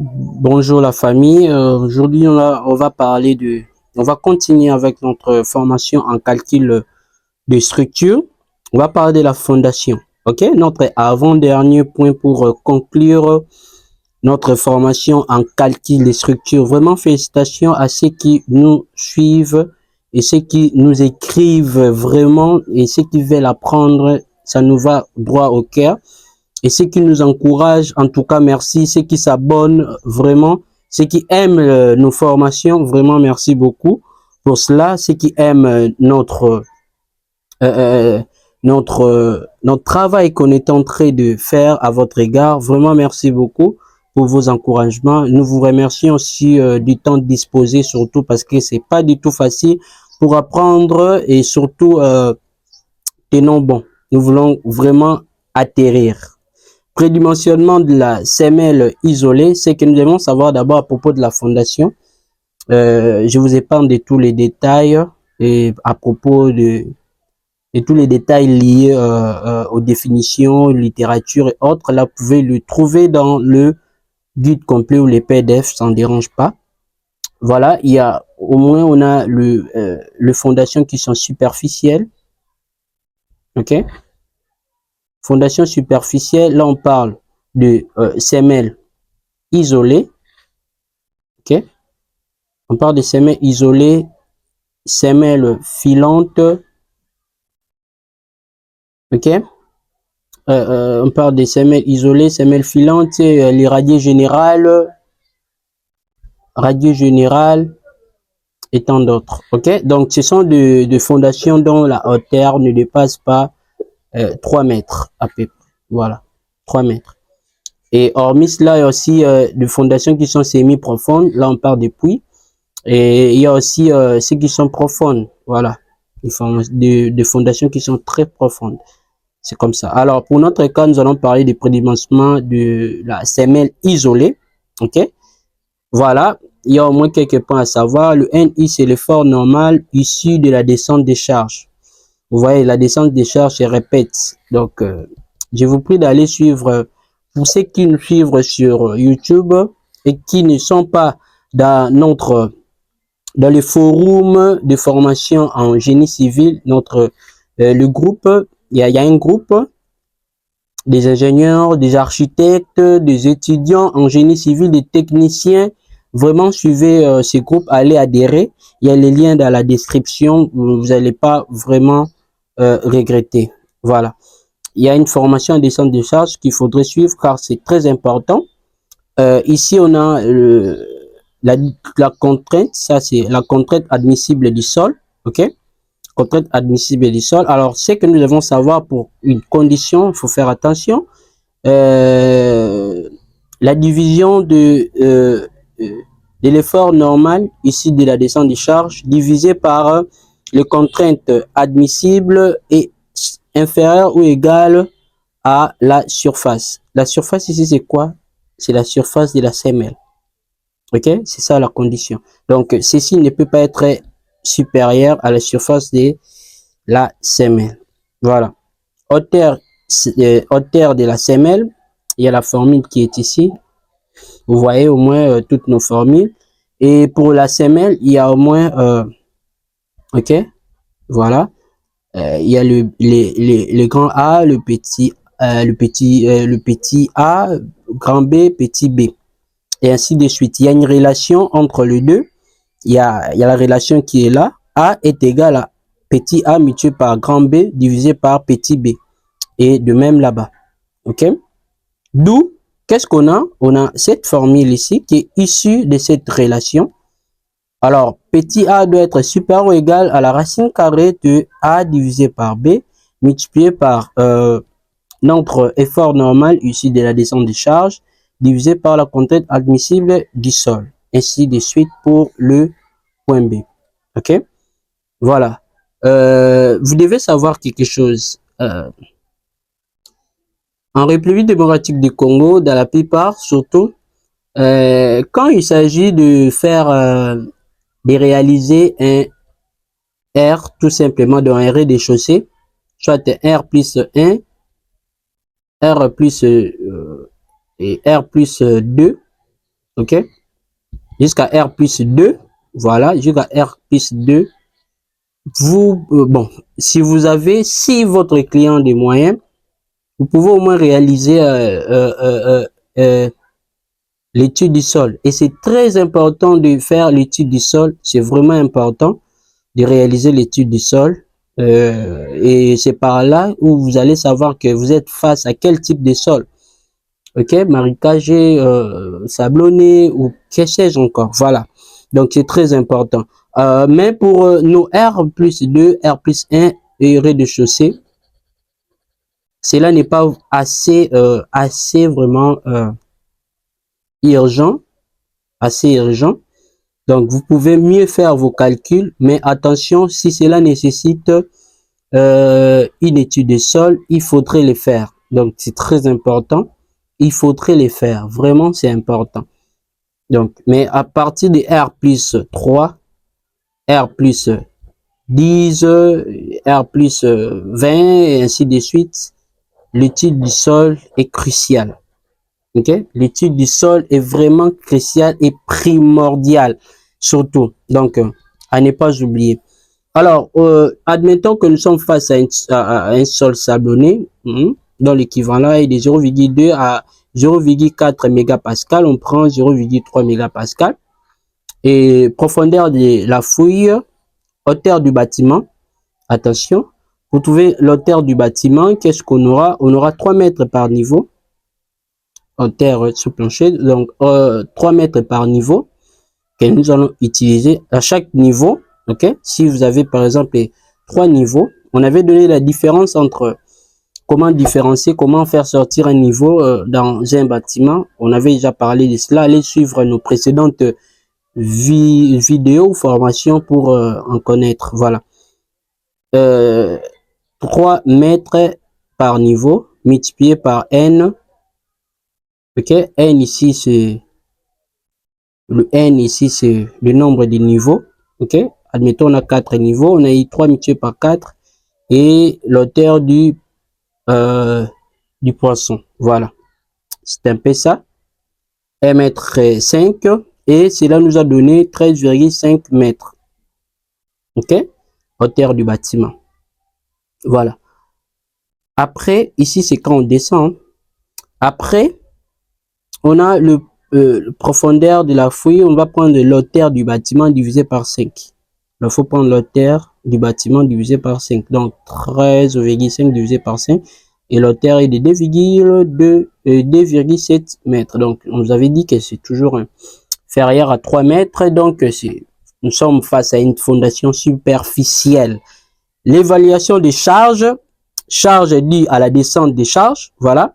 Bonjour la famille. Aujourd'hui, on va continuer avec notre formation en calcul de structure. On va parler de la fondation. Ok, notre avant-dernier point pour conclure notre formation en calcul de structure. Vraiment, félicitations à ceux qui nous suivent et ceux qui nous écrivent vraiment et ceux qui veulent apprendre. Ça nous va droit au cœur. Et ceux qui nous encouragent, en tout cas, merci. Ceux qui s'abonnent, vraiment. Ceux qui aiment nos formations, vraiment, merci beaucoup pour cela. Ceux qui aiment euh, notre travail qu'on est en train de faire à votre égard, vraiment, merci beaucoup pour vos encouragements. Nous vous remercions aussi du temps disposé, surtout parce que c'est pas du tout facile pour apprendre et surtout, tenons bon. Nous voulons vraiment atterrir. Prédimensionnement de la semelle isolée, c'est que nous devons savoir d'abord à propos de la fondation. Je vous épargne de tous les détails et à propos de tous les détails liés aux définitions, littérature et autres. Là, vous pouvez le trouver dans le guide complet ou les PDF, ça ne dérange pas. Voilà, il y a au moins on a le fondations qui sont superficielles. Ok, fondation superficielle. Là, on parle de semelle isolée. Ok, on parle de semelles isolées, semelles filantes. Ok, on parle des semelles isolées, semelles filantes, les radieux général et tant d'autres. Ok, donc ce sont de fondations dont la hauteur ne dépasse pas 3 mètres à peu près. Voilà, 3 mètres. Et hormis cela, il y a aussi des fondations qui sont semi-profondes. Là, on parle des puits. Et il y a aussi ceux qui sont profondes. Voilà, des fondations qui sont très profondes. C'est comme ça. Alors, pour notre cas, nous allons parler du prédimensionnement de la semelle isolée. OK? Voilà. Il y a au moins quelques points à savoir. Le NI, c'est l'effort normal issu de la descente des charges. Vous voyez, la descente des charges se répète. Donc, je vous prie d'aller suivre, pour ceux qui nous suivent sur YouTube et qui ne sont pas dans le forum de formation en génie civil, le groupe, il y a un groupe des ingénieurs, des architectes, des étudiants en génie civil, des techniciens. Vraiment, suivez ces groupes, allez adhérer. Il y a les liens dans la description. Vous n'allez pas vraiment regretter. Voilà. Il y a une formation en descente de charge qu'il faudrait suivre car c'est très important. Ici, on a la contrainte. Ça, c'est la contrainte admissible du sol. OK? Contrainte admissible du sol. Alors, ce que nous devons savoir pour une condition, il faut faire attention. La division de l'effort normal, ici de la descente de charge, divisé par les contraintes admissibles et inférieures ou égales à la surface. La surface ici, c'est quoi? C'est la surface de la semelle. Ok? C'est ça la condition. Donc, ceci ne peut pas être supérieur à la surface de la semelle. Voilà. Hauteur de la semelle, il y a la formule qui est ici. Vous voyez au moins toutes nos formules. Et pour la semelle, il y a au moins, ok, voilà, il y a le grand A, le petit A, grand B, petit B, et ainsi de suite. Il y a une relation entre les deux. Il y a la relation qui est là. A est égal à petit a multiplié par grand B divisé par petit b. Et de même là-bas. OK? D'où, qu'est-ce qu'on a? On a cette formule ici qui est issue de cette relation. Alors, petit a doit être supérieur ou égal à la racine carrée de a divisé par b multiplié par notre effort normal issu de la descente de charge divisé par la contrainte admissible du sol. Ainsi de suite pour le point B. OK? Voilà. Vous devez savoir quelque chose. En République démocratique du Congo, dans la plupart, surtout, quand il s'agit de faire, de réaliser un R, tout simplement, dans un rez-de-chaussée, soit R plus 1, R plus et R plus 2, ok, jusqu'à R plus 2, voilà, jusqu'à R plus 2, vous, bon, si votre client des moyens, vous pouvez au moins réaliser l'étude du sol. Et c'est très important de faire l'étude du sol, c'est vraiment important de réaliser l'étude du sol. Et c'est par là où vous allez savoir que vous êtes face à quel type de sol. Ok, marécagé, sablonné ou que sais-je encore. Voilà. Donc c'est très important. Mais pour nos R plus 2, R plus 1 et rez-de-chaussée, cela n'est pas assez vraiment urgent, assez urgent. Donc vous pouvez mieux faire vos calculs, mais attention, si cela nécessite une étude de sol, il faudrait les faire. Donc c'est très important. Il faudrait les faire. Vraiment, c'est important. Donc, mais à partir de R plus 3, R plus 10, R plus 20 et ainsi de suite, l'étude du sol est cruciale. Ok? L'étude du sol est vraiment cruciale et primordiale, surtout. Donc, à ne pas oublier. Alors, admettons que nous sommes face à un sol sablonné, dont l'équivalent est de 0,2 à 0,4 mégapascal. On prend 0,3 mégapascal. Et profondeur de la fouille, hauteur du bâtiment. Attention, pour trouver l'hauteur du bâtiment, qu'est-ce qu'on aura? On aura 3 mètres par niveau. Hauteur sous plancher, donc 3 mètres par niveau que nous allons utiliser à chaque niveau. Ok, si vous avez par exemple 3 niveaux, on avait donné la différence entre comment différencier, comment faire sortir un niveau dans un bâtiment. On avait déjà parlé de cela. Allez suivre nos précédentes vidéos ou formations pour en connaître. Voilà. 3 mètres par niveau multiplié par n. Ok, n ici c'est le n ici c'est le nombre de niveaux. Ok, admettons on a 4 niveaux, on a eu 3 multiplié par 4 et l'hauteur du poisson. Voilà, c'est un peu ça. 1 mètre 5 et cela nous a donné 13,5 mètres. Ok, hauteur du bâtiment. Voilà. Après, ici c'est quand on descend. Après, on a le profondeur de la fouille. On va prendre l'hauteur du bâtiment divisé par 5. Il faut prendre l'hauteur du bâtiment divisé par 5. Donc 13,5 divisé par 5. Et l'hauteur est de 2,7 mètres. Donc on vous avait dit que c'est toujours inférieur à 3 mètres. Donc nous sommes face à une fondation superficielle. L'évaluation des charges. Charge due à la descente des charges. Voilà.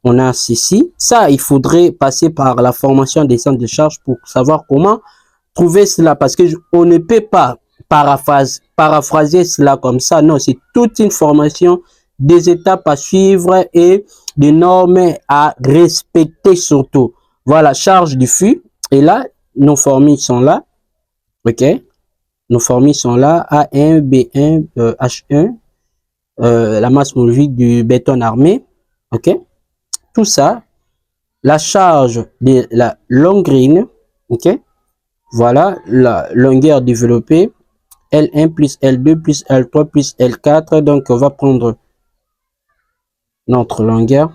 On a ceci. Ça, il faudrait passer par la formation descente de charge pour savoir comment trouver cela. Parce que on ne peut pas paraphraser cela comme ça. Non, c'est toute une formation, des étapes à suivre et des normes à respecter surtout. Voilà, charge du fût. Et là, nos formules sont là. OK. Nos formules sont là. A1, B1, H1. La masse movible du béton armé. OK. Tout ça, la charge de la longrine, ok, voilà, la longueur développée, L1 plus L2 plus L3 plus L4, donc on va prendre notre longueur,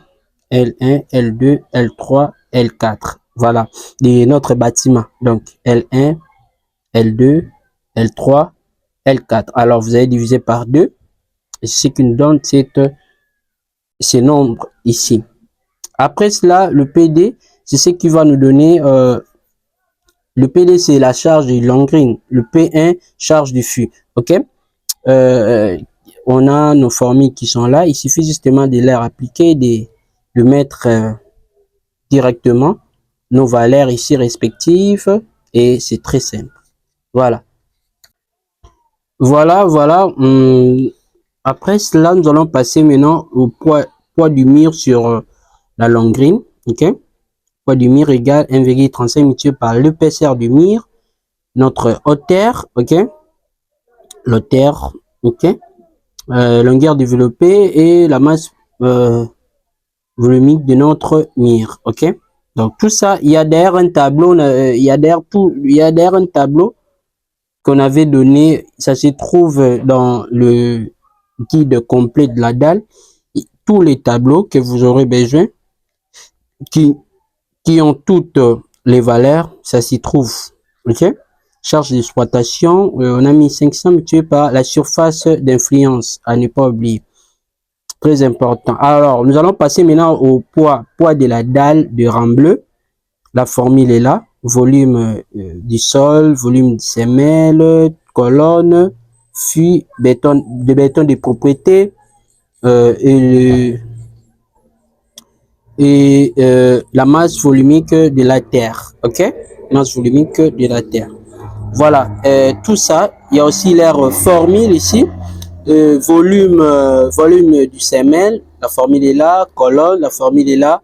L1, L2, L3, L4, voilà, de notre bâtiment, donc L1, L2, L3, L4, alors vous allez diviser par 2, et ce qui nous donne ces nombres ici. Après cela, le PD, c'est ce qui va nous donner, le PD c'est la charge de longrine, le P1 charge du fût, ok. On a nos formules qui sont là, il suffit justement de les appliquer, de mettre directement nos valeurs ici respectives et c'est très simple. Voilà. Voilà. Après cela, nous allons passer maintenant au poids du mur sur la longrine, ok. Poids du mur égale 1,35 multiplié par l'épaisseur du mur, notre hauteur, ok, l'hauteur, ok, longueur développée et la masse volumique de notre mur, ok. Donc tout ça, il y a derrière un tableau, il y a derrière un tableau qu'on avait donné, ça se trouve dans le guide complet de la dalle, tous les tableaux que vous aurez besoin, qui ont toutes les valeurs, ça s'y trouve. Ok? Charge d'exploitation, on a mis 500 multiplié par la surface d'influence, à ne pas oublier. Très important. Alors, nous allons passer maintenant au poids de la dalle de Rambleu. La formule est là. Volume du sol, volume de semelle, colonne, fût, béton de propriété et la masse volumique de la terre. Ok? Masse volumique de la terre. Voilà, tout ça. Il y a aussi leur formule ici. Volume du semelle, la formule est là. Colonne, la formule est là.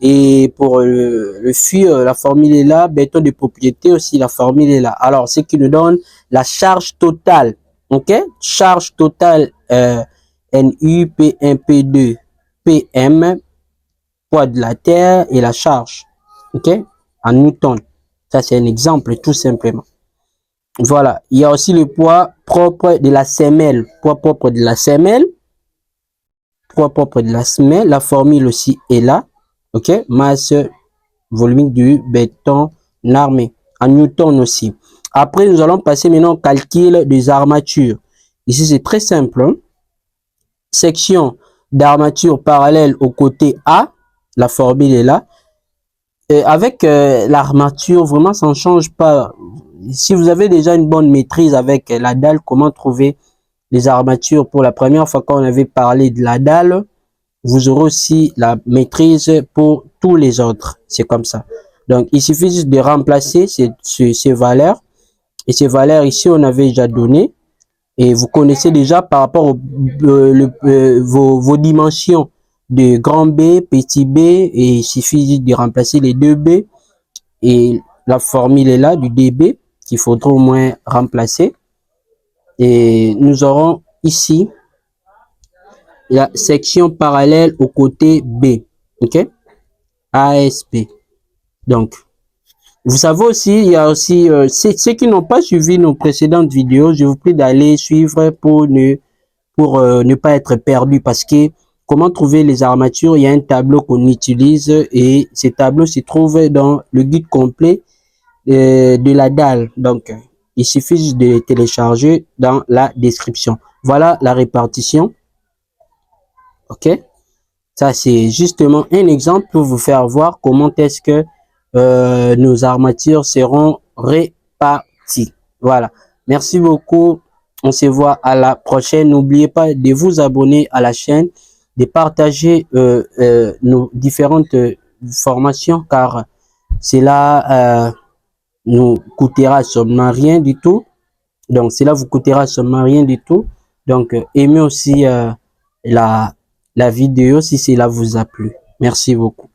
Et pour le fût, la formule est là. Béton de propriété aussi, la formule est là. Alors, ce qui nous donne la charge totale. OK? Charge totale NU, P1, P2, PM, poids de la terre et la charge. OK? En newton. Ça, c'est un exemple, tout simplement. Voilà. Il y a aussi le poids propre de la semelle. Poids propre de la semelle. Poids propre de la semelle. La formule aussi est là. OK? Masse volumique du béton armé. En newton aussi. Après, nous allons passer maintenant au calcul des armatures. Ici, c'est très simple. Hein? Section d'armature parallèle au côté A. La formule est là. Avec l'armature, vraiment, ça ne change pas. Si vous avez déjà une bonne maîtrise avec la dalle, comment trouver les armatures pour la première fois quand on avait parlé de la dalle, vous aurez aussi la maîtrise pour tous les autres. C'est comme ça. Donc, il suffit juste de remplacer ces valeurs. Et ces valeurs ici, on avait déjà donné. Et vous connaissez déjà par rapport vos dimensions de grand B, petit B. Et il suffit juste de remplacer les deux B. Et la formule est là du DB qu'il faudra au moins remplacer. Et nous aurons ici la section parallèle au côté B. OK? ASB. Donc, vous savez aussi, il y a aussi ceux qui n'ont pas suivi nos précédentes vidéos, je vous prie d'aller suivre pour ne pas être perdu parce que comment trouver les armatures, il y a un tableau qu'on utilise et ce tableau se trouve dans le guide complet de la dalle. Donc, il suffit juste de les télécharger dans la description. Voilà la répartition. OK? Ça, c'est justement un exemple pour vous faire voir comment est-ce que nos armatures seront réparties. Voilà. Merci beaucoup. On se voit à la prochaine. N'oubliez pas de vous abonner à la chaîne, de partager nos différentes formations car cela nous coûtera seulement rien du tout. Donc, cela vous coûtera seulement rien du tout. Donc, aimez aussi la vidéo si cela vous a plu. Merci beaucoup.